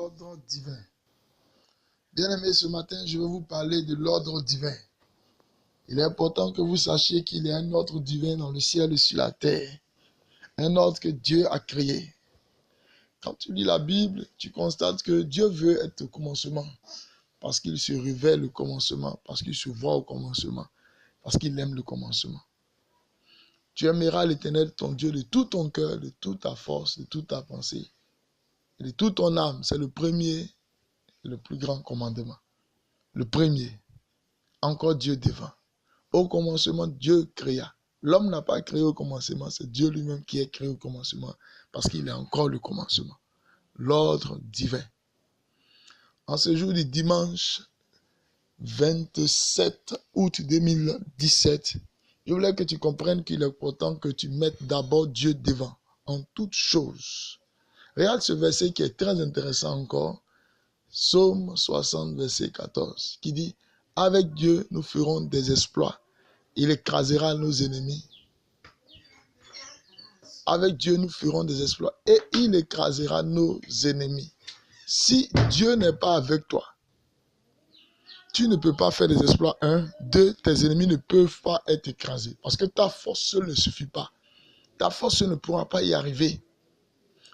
l'ordre divin. Bien-aimés, ce matin, je vais vous parler de l'ordre divin. Il est important que vous sachiez qu'il y a un ordre divin dans le ciel et sur la terre. Un ordre que Dieu a créé. Quand tu lis la Bible, tu constates que Dieu veut être au commencement. Parce qu'il se révèle au commencement. Parce qu'il se voit au commencement. Parce qu'il aime le commencement. Tu aimeras l'Éternel, ton Dieu, de tout ton cœur, de toute ta force, de toute ta pensée, et de toute ton âme. C'est le premier et le plus grand commandement. Le premier. Encore Dieu devant. Au commencement, Dieu créa. L'homme n'a pas créé au commencement, c'est Dieu lui-même qui est créé au commencement, parce qu'il est encore le commencement. L'ordre divin. En ce jour du dimanche 27 août 2017, je voulais que tu comprennes qu'il est important que tu mettes d'abord Dieu devant, en toutes choses. Regarde ce verset qui est très intéressant encore. Psaume 60, verset 14, qui dit « Avec Dieu, nous ferons des exploits. Il écrasera nos ennemis. » Avec Dieu, nous ferons des exploits et il écrasera nos ennemis. Si Dieu n'est pas avec toi, tu ne peux pas faire des exploits. 1, 2, tes ennemis ne peuvent pas être écrasés. Parce que ta force seule ne suffit pas. Ta force seule ne pourra pas y arriver.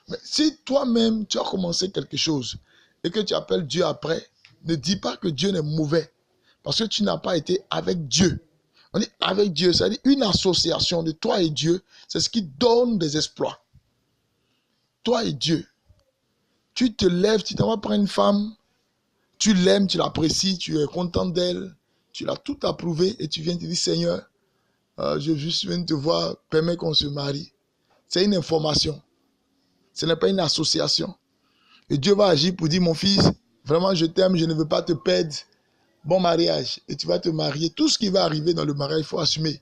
Mais si toi-même, tu as commencé quelque chose et que tu appelles Dieu après, ne dis pas que Dieu est mauvais. Parce que tu n'as pas été avec Dieu. On dit avec Dieu, c'est-à-dire une association de toi et Dieu, c'est ce qui donne des exploits. Toi et Dieu. Tu te lèves, tu t'en vas prendre une femme, tu l'aimes, tu l'apprécies, tu es content d'elle, tu l'as tout approuvé et tu viens te dire Seigneur, je juste viens de te voir, permets qu'on se marie. C'est une information. Ce n'est pas une association. Et Dieu va agir pour dire mon fils, vraiment je t'aime, je ne veux pas te perdre. Bon mariage, et tu vas te marier. Tout ce qui va arriver dans le mariage, il faut assumer.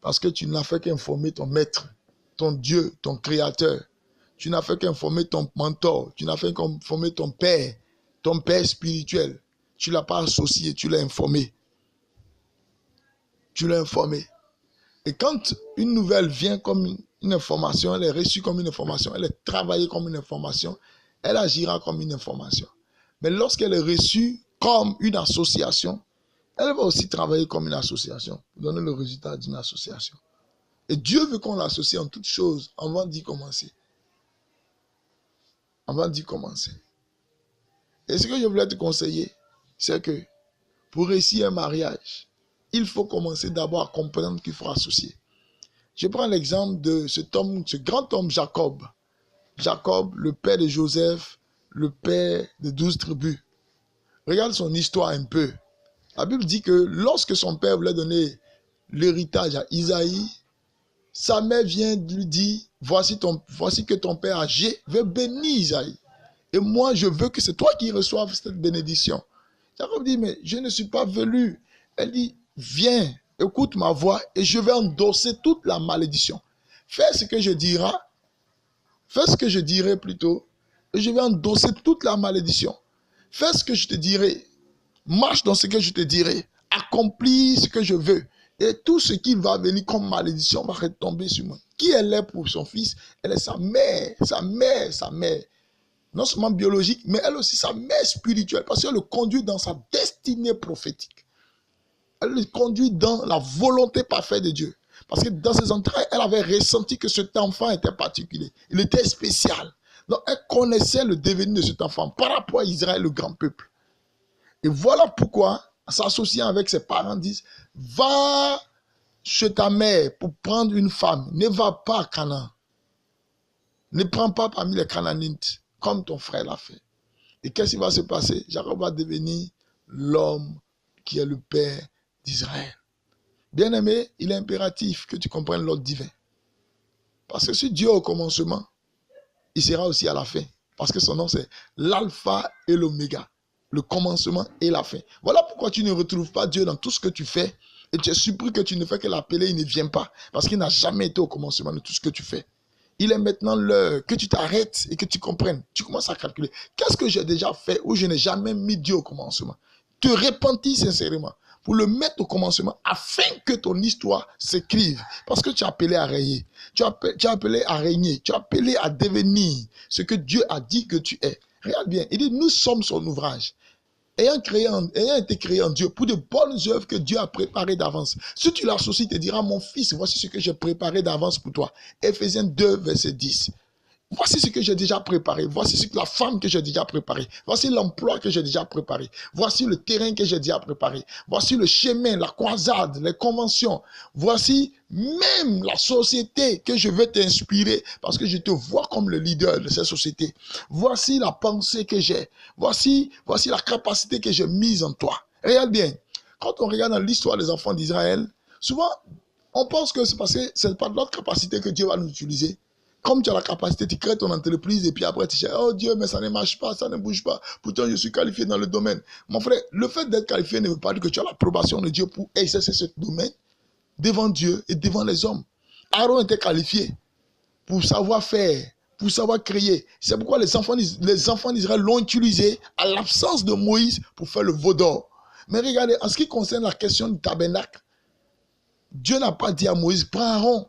Parce que tu n'as fait qu'informer ton maître, ton Dieu, ton créateur. Tu n'as fait qu'informer ton mentor. Tu n'as fait qu'informer ton père spirituel. Tu ne l'as pas associé, tu l'as informé. Tu l'as informé. Et quand une nouvelle vient comme une information, elle est reçue comme une information, elle est travaillée comme une information, elle agira comme une information. Mais lorsqu'elle est reçue comme une association, elle va aussi travailler comme une association, pour donner le résultat d'une association. Et Dieu veut qu'on l'associe en toutes choses avant d'y commencer. Avant d'y commencer. Et ce que je voulais te conseiller, c'est que pour réussir un mariage, il faut commencer d'abord à comprendre qu'il faut associer. Je prends l'exemple de cet homme, ce grand homme Jacob. Jacob, le père de Joseph, le père de 12 tribus. Regarde son histoire un peu. La Bible dit que lorsque son père voulait donner l'héritage à Isaïe, sa mère vient lui dire, voici que ton père âgé veut bénir Isaïe. Et moi, je veux que c'est toi qui reçoives cette bénédiction. Jacob dit, mais je ne suis pas venu. Elle dit, viens, écoute ma voix et je vais endosser toute la malédiction. Fais ce que je dirai, plutôt, et je vais endosser toute la malédiction. Fais ce que je te dirai. Marche dans ce que je te dirai. Accomplis ce que je veux. Et tout ce qui va venir comme malédiction va retomber sur moi. Qui elle est pour son fils? Elle est sa mère. Non seulement biologique, mais elle aussi sa mère spirituelle. Parce qu'elle le conduit dans sa destinée prophétique. Elle le conduit dans la volonté parfaite de Dieu. Parce que dans ses entrailles, elle avait ressenti que cet enfant était particulier. Il était spécial. Donc elle connaissait le devenir de cet enfant par rapport à Israël, le grand peuple. Et voilà pourquoi, s'associant avec ses parents, disent, va chez ta mère pour prendre une femme. Ne va pas à Canaan. Ne prends pas parmi les Canaanites, comme ton frère l'a fait. Et qu'est-ce qui va se passer? Jacob va devenir l'homme qui est le père d'Israël. Bien-aimé, il est impératif que tu comprennes l'ordre divin. Parce que si Dieu est au commencement, il sera aussi à la fin. Parce que son nom, c'est l'alpha et l'oméga. Le commencement et la fin. Voilà pourquoi tu ne retrouves pas Dieu dans tout ce que tu fais. Et tu es surpris que tu ne fais que l'appeler, il ne vient pas. Parce qu'il n'a jamais été au commencement de tout ce que tu fais. Il est maintenant l'heure que tu t'arrêtes et que tu comprennes. Tu commences à calculer. Qu'est-ce que j'ai déjà fait où je n'ai jamais mis Dieu au commencement? Te repentis sincèrement pour le mettre au commencement afin que ton histoire s'écrive. Parce que tu as appelé à régner. Tu as appelé à régner. Tu as appelé à devenir ce que Dieu a dit que tu es. Regarde bien, il dit, nous sommes son ouvrage. Ayant été créé en Dieu pour de bonnes œuvres que Dieu a préparées d'avance. Si tu l'associes, il te dira, mon fils, voici ce que j'ai préparé d'avance pour toi. Éphésiens 2, verset 10. Voici ce que j'ai déjà préparé. Voici la femme que j'ai déjà préparée. Voici l'emploi que j'ai déjà préparé. Voici le terrain que j'ai déjà préparé. Voici le chemin, la croisade, les conventions. Voici même la société que je veux t'inspirer parce que je te vois comme le leader de cette société. Voici la pensée que j'ai. Voici la capacité que j'ai mise en toi. Regarde bien. Quand on regarde dans l'histoire des enfants d'Israël, souvent, on pense que c'est parce que ce n'est pas de notre capacité que Dieu va nous utiliser. Comme tu as la capacité, tu crées ton entreprise et puis après tu dis, oh Dieu, mais ça ne marche pas, ça ne bouge pas. Pourtant, je suis qualifié dans le domaine. Mon frère, le fait d'être qualifié ne veut pas dire que tu as l'approbation de Dieu pour exercer ce domaine devant Dieu et devant les hommes. Aaron était qualifié pour savoir faire, pour savoir créer. C'est pourquoi les enfants d'Israël l'ont utilisé à l'absence de Moïse pour faire le veau d'or. Mais regardez, en ce qui concerne la question du tabernacle, Dieu n'a pas dit à Moïse, prends Aaron.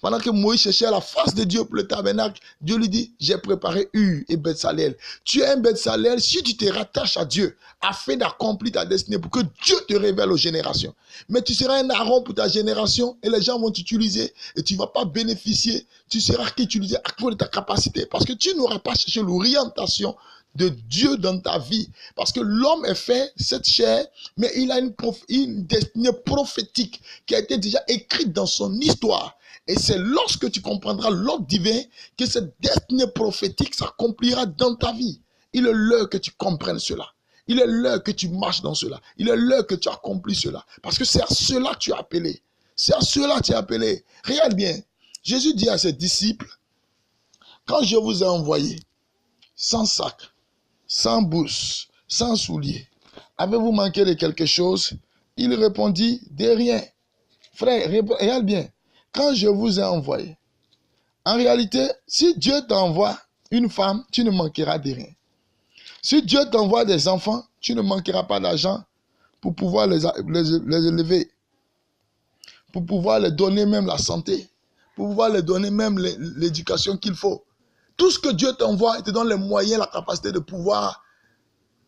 Pendant que Moïse cherchait la face de Dieu pour le tabernacle, Dieu lui dit, j'ai préparé Hur et Betsalel. Tu es un Betsalel si tu te rattaches à Dieu, afin d'accomplir ta destinée, pour que Dieu te révèle aux générations. Mais tu seras un Aaron pour ta génération, et les gens vont t'utiliser, et tu ne vas pas bénéficier. Tu seras qu'utilisé à cause de ta capacité, parce que tu n'auras pas cherché l'orientation de Dieu dans ta vie. Parce que l'homme est fait, cette chair, mais il a une destinée prophétique qui a été déjà écrite dans son histoire. Et c'est lorsque tu comprendras l'ordre divin que cette destinée prophétique s'accomplira dans ta vie. Il est l'heure que tu comprennes cela. Il est l'heure que tu marches dans cela. Il est l'heure que tu accomplis cela. Parce que c'est à cela que tu es appelé. C'est à cela que tu es appelé. Regarde bien. Jésus dit à ses disciples, quand je vous ai envoyé sans sac, sans bourse, sans souliers, avez-vous manqué de quelque chose? Il répondit, de rien. Frère, regarde bien. Quand je vous ai envoyé, en réalité, si Dieu t'envoie une femme, tu ne manqueras de rien. Si Dieu t'envoie des enfants, tu ne manqueras pas d'argent pour pouvoir les élever, pour pouvoir les donner même la santé, pour pouvoir les donner même l'éducation qu'il faut. Tout ce que Dieu t'envoie, il te donne les moyens, la capacité de pouvoir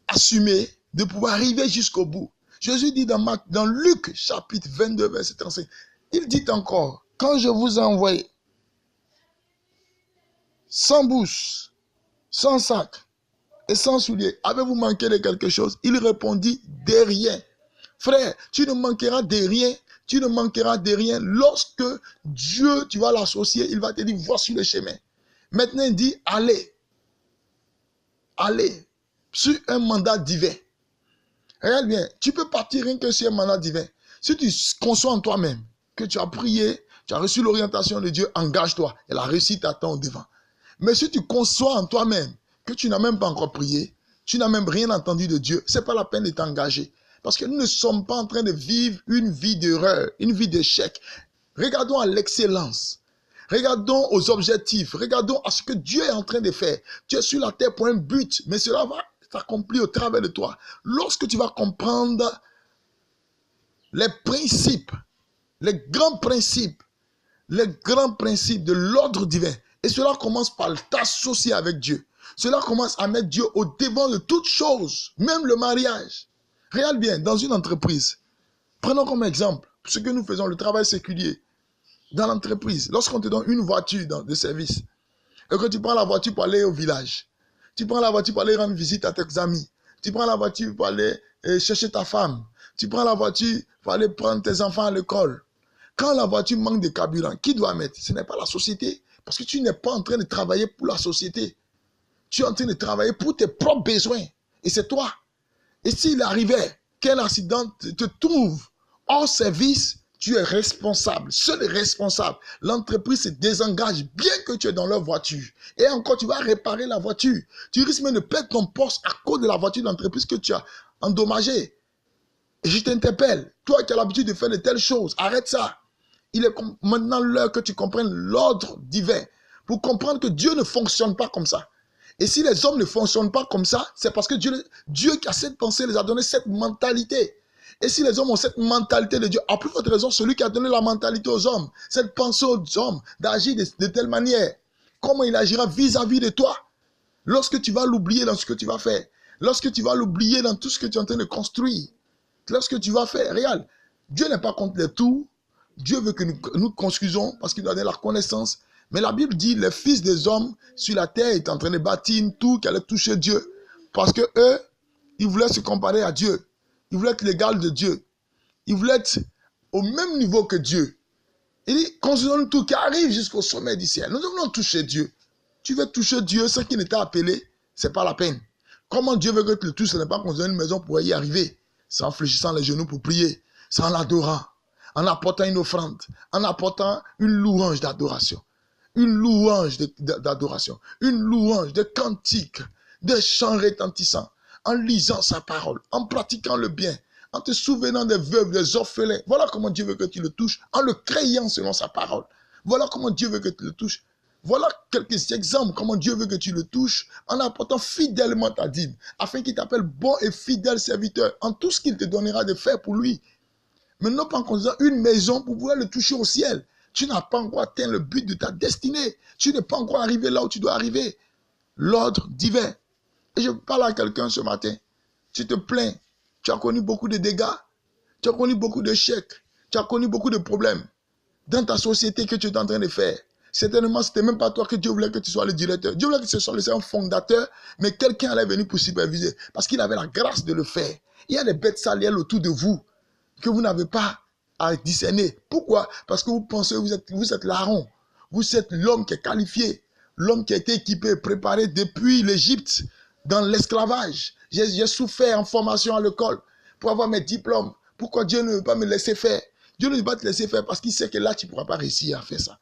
assumer, de pouvoir arriver jusqu'au bout. Jésus dit dans Luc chapitre 22, verset 35, il dit encore, quand je vous ai envoyé sans bourse, sans sac et sans souliers, avez-vous manqué de quelque chose? Il répondit, de rien. Frère, tu ne manqueras de rien. Tu ne manqueras de rien. Lorsque Dieu, tu vas l'associer, il va te dire, voici le chemin. Maintenant, il dit, allez. Allez. Sur un mandat divin. Regarde bien, tu peux partir rien que sur un mandat divin. Si tu conçois en toi-même que tu as prié, tu as reçu l'orientation de Dieu, engage-toi. Et la réussite t'attend devant. Mais si tu conçois en toi-même que tu n'as même pas encore prié, tu n'as même rien entendu de Dieu, ce n'est pas la peine de t'engager. Parce que nous ne sommes pas en train de vivre une vie d'erreur, une vie d'échec. Regardons à l'excellence. Regardons aux objectifs. Regardons à ce que Dieu est en train de faire. Tu es sur la terre pour un but, mais cela va s'accomplir au travers de toi. Lorsque tu vas comprendre les principes, les grands principes de l'ordre divin, et cela commence par t'associer avec Dieu. Cela commence à mettre Dieu au devant de toutes choses, même le mariage. Regarde bien, dans une entreprise, prenons comme exemple ce que nous faisons, le travail séculier. Dans l'entreprise, lorsqu'on te donne une voiture de service, et que tu prends la voiture pour aller au village, tu prends la voiture pour aller rendre visite à tes amis, tu prends la voiture pour aller chercher ta femme, tu prends la voiture pour aller prendre tes enfants à l'école. Quand la voiture manque de carburant, qui doit mettre? Ce n'est pas la société. Parce que tu n'es pas en train de travailler pour la société. Tu es en train de travailler pour tes propres besoins. Et c'est toi. Et s'il arrivait qu'un accident te trouve hors service, tu es responsable, seul responsable. L'entreprise se désengage bien que tu es dans leur voiture. Et encore, tu vas réparer la voiture. Tu risques même de perdre ton poste à cause de la voiture d'entreprise que tu as endommagée. Et je t'interpelle, toi qui as l'habitude de faire de telles choses, arrête ça. Il est maintenant l'heure que tu comprennes l'ordre divin pour comprendre que Dieu ne fonctionne pas comme ça. Et si les hommes ne fonctionnent pas comme ça, c'est parce que Dieu qui a cette pensée les a donné cette mentalité. Et si les hommes ont cette mentalité de Dieu, à plus forte raison, celui qui a donné la mentalité aux hommes, cette pensée aux hommes, d'agir de telle manière, comment il agira vis-à-vis de toi? lorsque tu vas l'oublier dans ce que tu vas faire, lorsque tu vas l'oublier dans tout ce que tu es en train de construire, lorsque tu vas faire, regarde, Dieu n'est pas contre les tours, Dieu veut que nous construisons parce qu'il nous donne la connaissance. Mais la Bible dit, les fils des hommes sur la terre étaient en train de bâtir une tour qui allait toucher Dieu. Parce que eux, ils voulaient se comparer à Dieu. Ils voulaient être l'égal de Dieu. Ils voulaient être au même niveau que Dieu. Il dit, construisons une tour qui arrive jusqu'au sommet du ciel. Nous devons toucher Dieu. Tu veux toucher Dieu, ce qui n'était appelé, ce n'est pas la peine. Comment Dieu veut que tu le touches, ce n'est pas construire une maison pour y arriver. C'est en fléchissant les genoux pour prier. C'est en l'adorant. En apportant une offrande. En apportant une louange d'adoration. Une louange d'adoration. Une louange de cantiques, de chants retentissants. En lisant sa parole. En pratiquant le bien. En te souvenant des veuves, des orphelins. Voilà comment Dieu veut que tu le touches. En le créant selon sa parole. Voilà comment Dieu veut que tu le touches. Voilà quelques exemples comment Dieu veut que tu le touches en apportant fidèlement ta dîme, afin qu'il t'appelle bon et fidèle serviteur en tout ce qu'il te donnera de faire pour lui. Mais non pas en construisant une maison pour pouvoir le toucher au ciel. Tu n'as pas encore atteint le but de ta destinée. Tu n'es pas encore arrivé là où tu dois arriver. L'ordre divin. Et je parle à quelqu'un ce matin. Tu te plains. Tu as connu beaucoup de dégâts. Tu as connu beaucoup d'échecs. Tu as connu beaucoup de problèmes dans ta société que tu es en train de faire. Certainement, ce n'était même pas toi que Dieu voulait que tu sois le directeur. Dieu voulait que tu sois un fondateur, mais quelqu'un allait venir pour superviser. Parce qu'il avait la grâce de le faire. Il y a des bêtes salières autour de vous que vous n'avez pas à discerner. Pourquoi? Parce que vous pensez que vous êtes larron. Vous êtes l'homme qui est qualifié. L'homme qui a été équipé, préparé depuis l'Égypte, dans l'esclavage. J'ai souffert en formation à l'école pour avoir mes diplômes. Pourquoi Dieu ne veut pas me laisser faire? Dieu ne veut pas te laisser faire parce qu'il sait que là, tu ne pourras pas réussir à faire ça.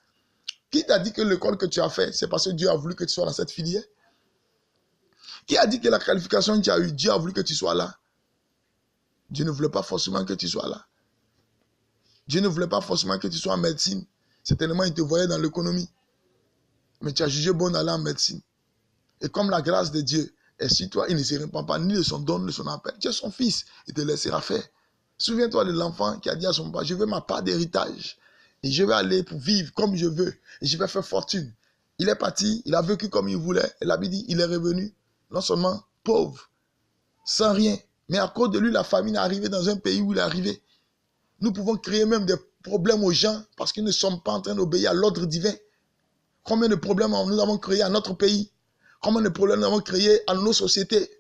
Qui t'a dit que l'école que tu as fait, c'est parce que Dieu a voulu que tu sois dans cette filière? Qui a dit que la qualification que tu as eue, Dieu a voulu que tu sois là? Dieu ne voulait pas forcément que tu sois là. Dieu ne voulait pas forcément que tu sois en médecine. Certainement, il te voyait dans l'économie. Mais tu as jugé bon d'aller en médecine. Et comme la grâce de Dieu est sur toi, il ne se répand pas ni de son don, ni de son appel. Tu es son fils, il te laissera faire. Souviens-toi de l'enfant qui a dit à son papa, je veux ma part d'héritage. Et je vais aller pour vivre comme je veux. Et je vais faire fortune. Il est parti, il a vécu comme il voulait. Et la Bible dit, il est revenu, non seulement pauvre, sans rien. Mais à cause de lui, la famine est arrivée dans un pays où il est arrivé. Nous pouvons créer même des problèmes aux gens parce qu'ils ne sont pas en train d'obéir à l'ordre divin. Combien de problèmes nous avons créés à notre pays? Combien de problèmes nous avons créés à nos sociétés?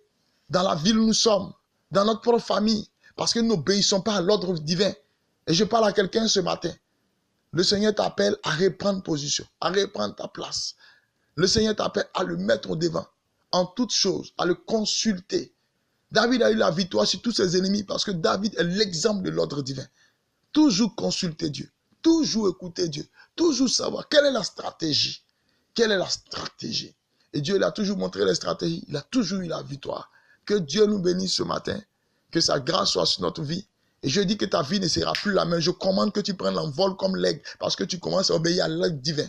Dans la ville où nous sommes, dans notre propre famille, parce que nous n'obéissons pas à l'ordre divin. Et je parle à quelqu'un ce matin. Le Seigneur t'appelle à reprendre position, à reprendre ta place. Le Seigneur t'appelle à le mettre au devant, en toutes choses, à le consulter. David a eu la victoire sur tous ses ennemis parce que David est l'exemple de l'ordre divin. Toujours consulter Dieu, toujours écouter Dieu, toujours savoir quelle est la stratégie. Quelle est la stratégie? Et Dieu il a toujours montré les stratégies, il a toujours eu la victoire. Que Dieu nous bénisse ce matin, que sa grâce soit sur notre vie. Et je dis que ta vie ne sera plus la même. Je commande que tu prennes l'envol comme l'aigle parce que tu commences à obéir à l'aigle divin.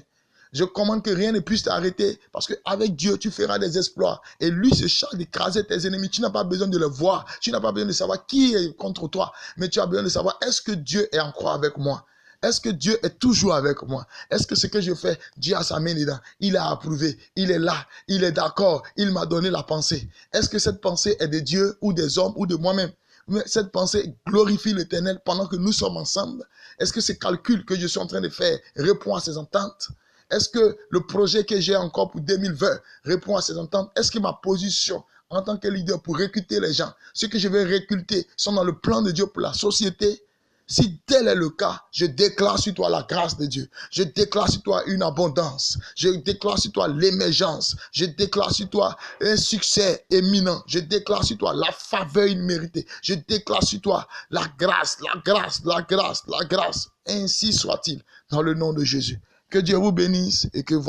Je commande que rien ne puisse t'arrêter parce qu'avec Dieu, tu feras des exploits. Et lui se charge d'écraser tes ennemis. Tu n'as pas besoin de le voir. Tu n'as pas besoin de savoir qui est contre toi. Mais tu as besoin de savoir, est-ce que Dieu est encore avec moi? Est-ce que Dieu est toujours avec moi? Est-ce que ce que je fais, Dieu a sa main dedans? Il a approuvé. Il est là. Il est d'accord. Il m'a donné la pensée. Est-ce que cette pensée est de Dieu ou des hommes ou de moi-même? Mais cette pensée glorifie l'Éternel pendant que nous sommes ensemble. Est-ce que ces calculs que je suis en train de faire répondent à ses ententes? Est-ce que le projet que j'ai encore pour 2020 répond à ses ententes? Est-ce que ma position en tant que leader pour recruter les gens, ceux que je vais recruter sont dans le plan de Dieu pour la société? Si tel est le cas, je déclare sur toi la grâce de Dieu. Je déclare sur toi une abondance. Je déclare sur toi l'émergence. Je déclare sur toi un succès éminent. Je déclare sur toi la faveur imméritée. Je déclare sur toi la grâce, la grâce, la grâce, la grâce. Ainsi soit-il dans le nom de Jésus. Que Dieu vous bénisse et que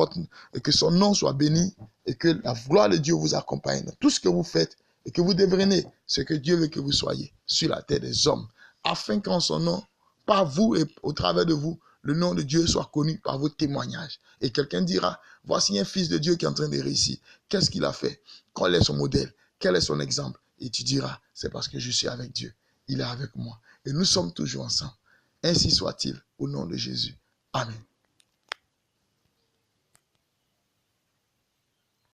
son nom soit béni et que la gloire de Dieu vous accompagne dans tout ce que vous faites et que vous devenez ce que Dieu veut que vous soyez sur la terre des hommes. Afin qu'en son nom, par vous et au travers de vous, le nom de Dieu soit connu par vos témoignages. Et quelqu'un dira, voici un fils de Dieu qui est en train de réussir. Qu'est-ce qu'il a fait? Quel est son modèle? Quel est son exemple? Et tu diras, c'est parce que je suis avec Dieu. Il est avec moi. Et nous sommes toujours ensemble. Ainsi soit-il, au nom de Jésus. Amen.